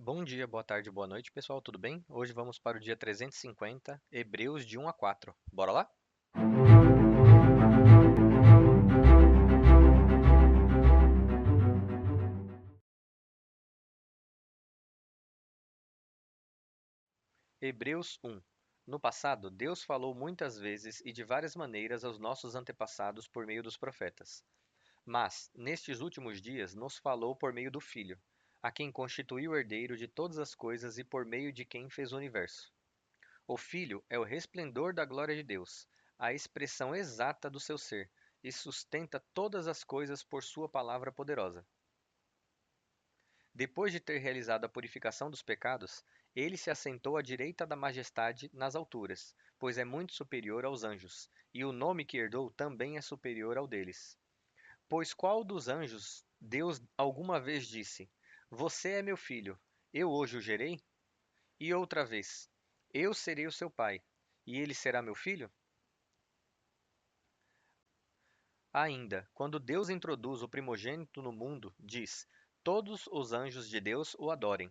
Bom dia, boa tarde, boa noite, pessoal, tudo bem? Hoje vamos para o dia 350, Hebreus de 1 a 4. Bora lá? Hebreus 1. No passado, Deus falou muitas vezes e de várias maneiras aos nossos antepassados por meio dos profetas. Mas, nestes últimos dias, nos falou por meio do Filho, a quem constituiu o herdeiro de todas as coisas e por meio de quem fez o universo. O Filho é o resplendor da glória de Deus, a expressão exata do seu ser, e sustenta todas as coisas por sua palavra poderosa. Depois de ter realizado a purificação dos pecados, ele se assentou à direita da majestade nas alturas, pois é muito superior aos anjos, e o nome que herdou também é superior ao deles. Pois qual dos anjos Deus alguma vez disse: Você é meu filho, eu hoje o gerei? E outra vez: Eu serei o seu pai, e ele será meu filho? Ainda, quando Deus introduz o primogênito no mundo, diz: Todos os anjos de Deus o adorem.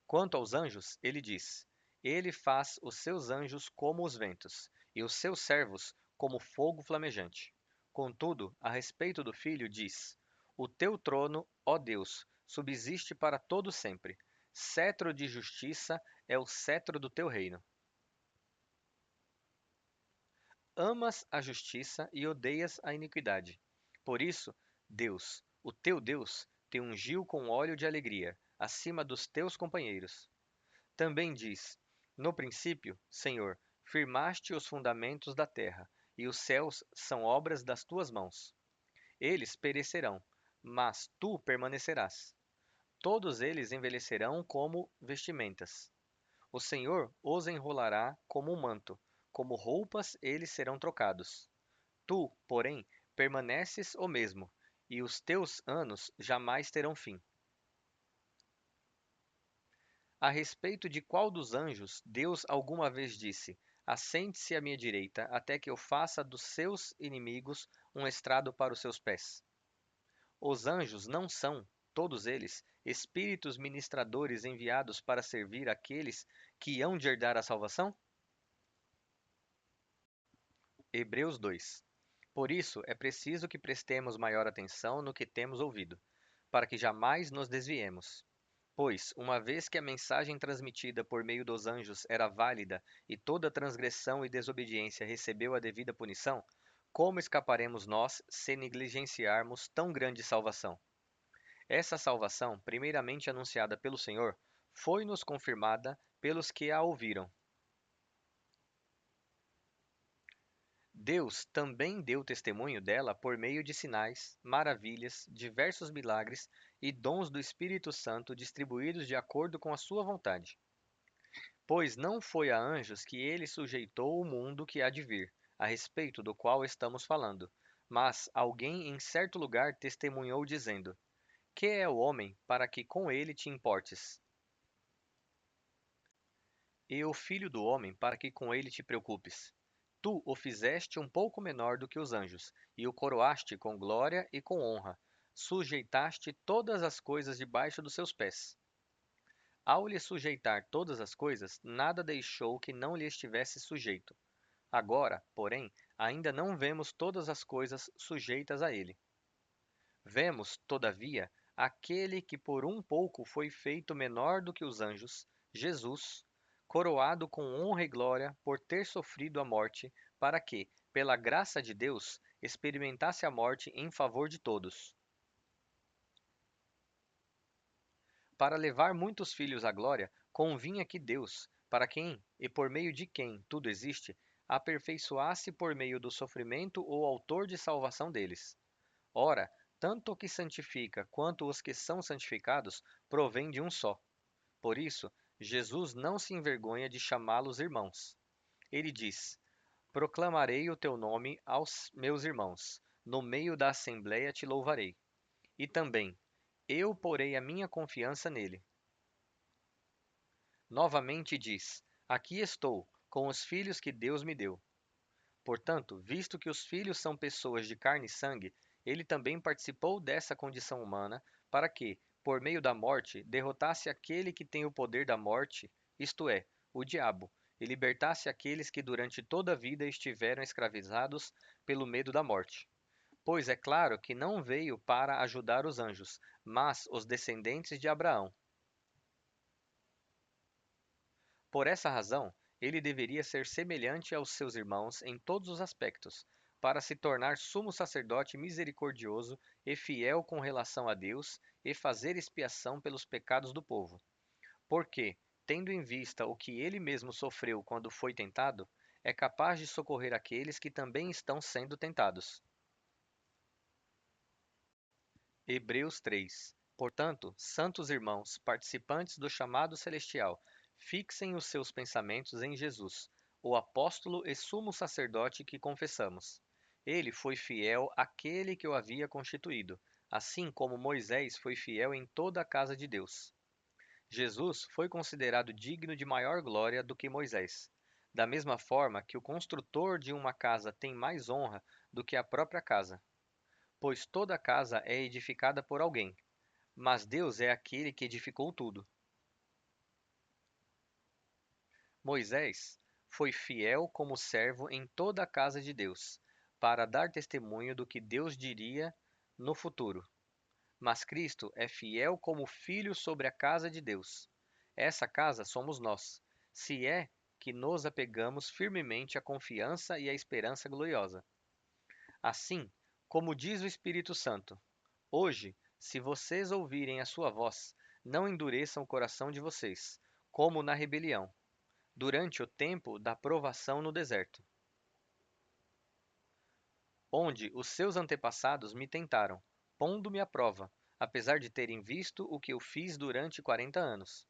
Quanto aos anjos, ele diz: Ele faz os seus anjos como os ventos, e os seus servos como fogo flamejante. Contudo, a respeito do Filho, diz: O teu trono, ó Deus, subsiste para todo sempre. Cetro de justiça é o cetro do teu reino. Amas a justiça e odeias a iniquidade. Por isso, Deus, o teu Deus, te ungiu com óleo de alegria, acima dos teus companheiros. Também diz: No princípio, Senhor, firmaste os fundamentos da terra, e os céus são obras das tuas mãos. Eles perecerão, mas tu permanecerás. Todos eles envelhecerão como vestimentas. O Senhor os enrolará como um manto, como roupas eles serão trocados. Tu, porém, permaneces o mesmo, e os teus anos jamais terão fim. A respeito de qual dos anjos Deus alguma vez disse: Assente-se à minha direita, até que eu faça dos seus inimigos um estrado para os seus pés. Os anjos não são, todos eles, espíritos ministradores enviados para servir aqueles que hão de herdar a salvação? Hebreus 2. Por isso é preciso que prestemos maior atenção no que temos ouvido, para que jamais nos desviemos. Pois, uma vez que a mensagem transmitida por meio dos anjos era válida e toda transgressão e desobediência recebeu a devida punição, como escaparemos nós se negligenciarmos tão grande salvação? Essa salvação, primeiramente anunciada pelo Senhor, foi-nos confirmada pelos que a ouviram. Deus também deu testemunho dela por meio de sinais, maravilhas, diversos milagres e dons do Espírito Santo distribuídos de acordo com a sua vontade. Pois não foi a anjos que ele sujeitou o mundo que há de vir, a respeito do qual estamos falando, mas alguém em certo lugar testemunhou dizendo: Que é o homem para que com ele te importes? E o filho do homem para que com ele te preocupes? Tu o fizeste um pouco menor do que os anjos, e o coroaste com glória e com honra. Sujeitaste todas as coisas debaixo dos seus pés. Ao lhe sujeitar todas as coisas, nada deixou que não lhe estivesse sujeito. Agora, porém, ainda não vemos todas as coisas sujeitas a ele. Vemos, todavia, aquele que por um pouco foi feito menor do que os anjos, Jesus, coroado com honra e glória por ter sofrido a morte, para que, pela graça de Deus, experimentasse a morte em favor de todos. Para levar muitos filhos à glória, convinha que Deus, para quem e por meio de quem tudo existe, aperfeiçoasse por meio do sofrimento o autor de salvação deles. Ora, tanto o que santifica quanto os que são santificados provém de um só. Por isso, Jesus não se envergonha de chamá-los irmãos. Ele diz: Proclamarei o teu nome aos meus irmãos, no meio da assembleia te louvarei. E também, eu porei a minha confiança nele. Novamente diz: Aqui estou, com os filhos que Deus me deu. Portanto, visto que os filhos são pessoas de carne e sangue, ele também participou dessa condição humana, para que, por meio da morte, derrotasse aquele que tem o poder da morte, isto é, o diabo, e libertasse aqueles que durante toda a vida estiveram escravizados pelo medo da morte. Pois é claro que não veio para ajudar os anjos, mas os descendentes de Abraão. Por essa razão, ele deveria ser semelhante aos seus irmãos em todos os aspectos, para se tornar sumo sacerdote misericordioso e fiel com relação a Deus e fazer expiação pelos pecados do povo. Porque, tendo em vista o que ele mesmo sofreu quando foi tentado, é capaz de socorrer aqueles que também estão sendo tentados. Hebreus 3. Portanto, santos irmãos, participantes do chamado celestial, fixem os seus pensamentos em Jesus, o apóstolo e sumo sacerdote que confessamos. Ele foi fiel àquele que o havia constituído, assim como Moisés foi fiel em toda a casa de Deus. Jesus foi considerado digno de maior glória do que Moisés, da mesma forma que o construtor de uma casa tem mais honra do que a própria casa, pois toda casa é edificada por alguém, mas Deus é aquele que edificou tudo. Moisés foi fiel como servo em toda a casa de Deus, para dar testemunho do que Deus diria no futuro. Mas Cristo é fiel como filho sobre a casa de Deus. Essa casa somos nós, se é que nos apegamos firmemente à confiança e à esperança gloriosa. Assim, como diz o Espírito Santo, hoje, se vocês ouvirem a sua voz, não endureçam o coração de vocês, como na rebelião, durante o tempo da provação no deserto, onde os seus antepassados me tentaram, pondo-me à prova, apesar de terem visto o que eu fiz durante 40 anos.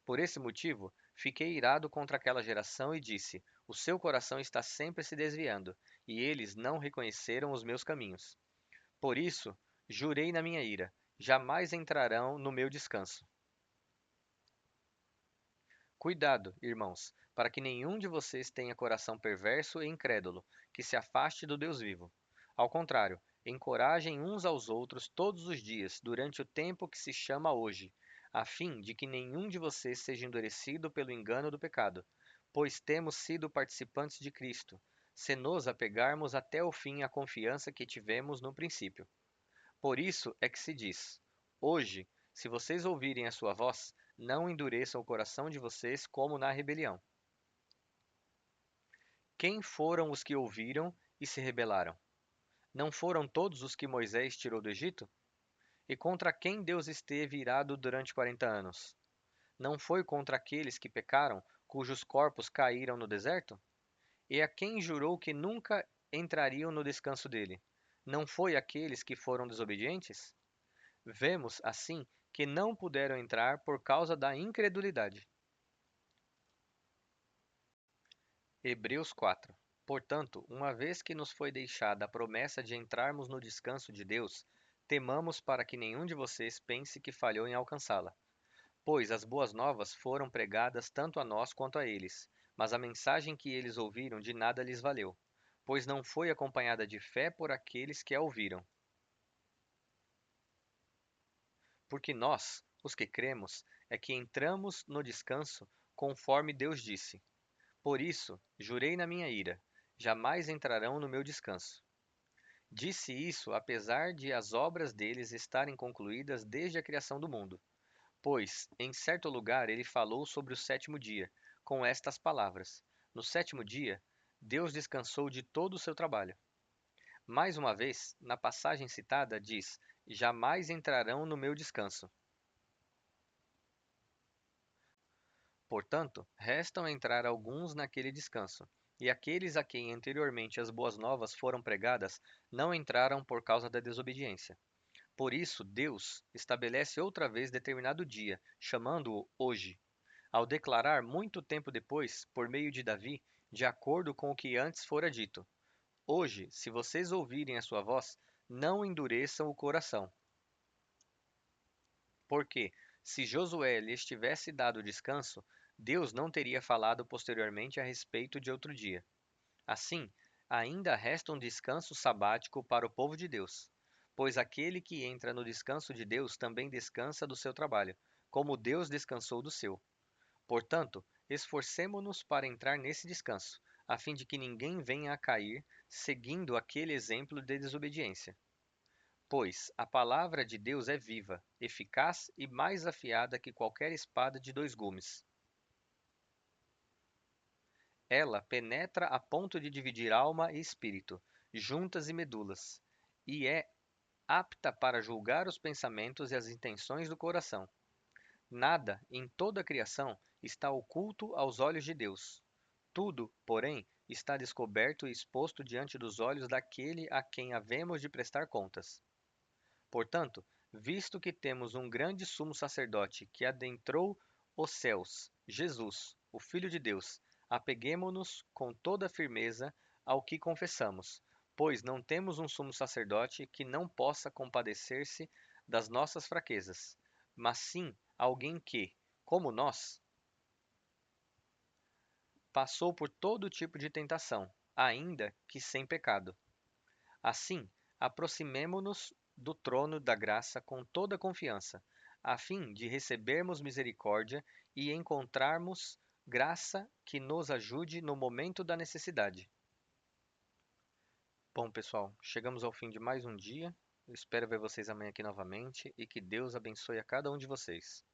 Por esse motivo, fiquei irado contra aquela geração e disse: o seu coração está sempre se desviando, e eles não reconheceram os meus caminhos. Por isso, jurei na minha ira: jamais entrarão no meu descanso. Cuidado, irmãos, para que nenhum de vocês tenha coração perverso e incrédulo, que se afaste do Deus vivo. Ao contrário, encorajem uns aos outros todos os dias, durante o tempo que se chama hoje, a fim de que nenhum de vocês seja endurecido pelo engano do pecado, pois temos sido participantes de Cristo, se nos apegarmos até o fim à confiança que tivemos no princípio. Por isso é que se diz: hoje, se vocês ouvirem a sua voz, não endureçam o coração de vocês como na rebelião. Quem foram os que ouviram e se rebelaram? Não foram todos os que Moisés tirou do Egito? E contra quem Deus esteve irado durante 40 anos? Não foi contra aqueles que pecaram, cujos corpos caíram no deserto? E a quem jurou que nunca entrariam no descanso dele? Não foi aqueles que foram desobedientes? Vemos, assim, que não puderam entrar por causa da incredulidade. Hebreus 4. Portanto, uma vez que nos foi deixada a promessa de entrarmos no descanso de Deus, temamos para que nenhum de vocês pense que falhou em alcançá-la. Pois as boas novas foram pregadas tanto a nós quanto a eles, mas a mensagem que eles ouviram de nada lhes valeu, pois não foi acompanhada de fé por aqueles que a ouviram. Porque nós, os que cremos, é que entramos no descanso, conforme Deus disse: por isso, jurei na minha ira: jamais entrarão no meu descanso. Disse isso apesar de as obras deles estarem concluídas desde a criação do mundo. Pois, em certo lugar, ele falou sobre o sétimo dia, com estas palavras: no sétimo dia, Deus descansou de todo o seu trabalho. Mais uma vez, na passagem citada, diz: jamais entrarão no meu descanso. Portanto, restam entrar alguns naquele descanso, e aqueles a quem anteriormente as boas novas foram pregadas não entraram por causa da desobediência. Por isso, Deus estabelece outra vez determinado dia, chamando-o hoje, ao declarar muito tempo depois, por meio de Davi, de acordo com o que antes fora dito: hoje, se vocês ouvirem a sua voz, não endureçam o coração. Porque, se Josué lhes tivesse dado descanso, Deus não teria falado posteriormente a respeito de outro dia. Assim, ainda resta um descanso sabático para o povo de Deus. Pois aquele que entra no descanso de Deus também descansa do seu trabalho, como Deus descansou do seu. Portanto, esforcemo-nos para entrar nesse descanso, a fim de que ninguém venha a cair, seguindo aquele exemplo de desobediência. Pois a palavra de Deus é viva, eficaz e mais afiada que qualquer espada de dois gumes. Ela penetra a ponto de dividir alma e espírito, juntas e medulas, e é apta para julgar os pensamentos e as intenções do coração. Nada em toda a criação está oculto aos olhos de Deus. Tudo, porém, está descoberto e exposto diante dos olhos daquele a quem havemos de prestar contas. Portanto, visto que temos um grande sumo sacerdote que adentrou os céus, Jesus, o Filho de Deus, apeguemo-nos com toda firmeza ao que confessamos, pois não temos um sumo sacerdote que não possa compadecer-se das nossas fraquezas, mas sim alguém que, como nós, passou por todo tipo de tentação, ainda que sem pecado. Assim, aproximemo-nos do trono da graça com toda confiança, a fim de recebermos misericórdia e encontrarmos graça que nos ajude no momento da necessidade. Bom, pessoal, chegamos ao fim de mais um dia. Eu espero ver vocês amanhã aqui novamente e que Deus abençoe a cada um de vocês.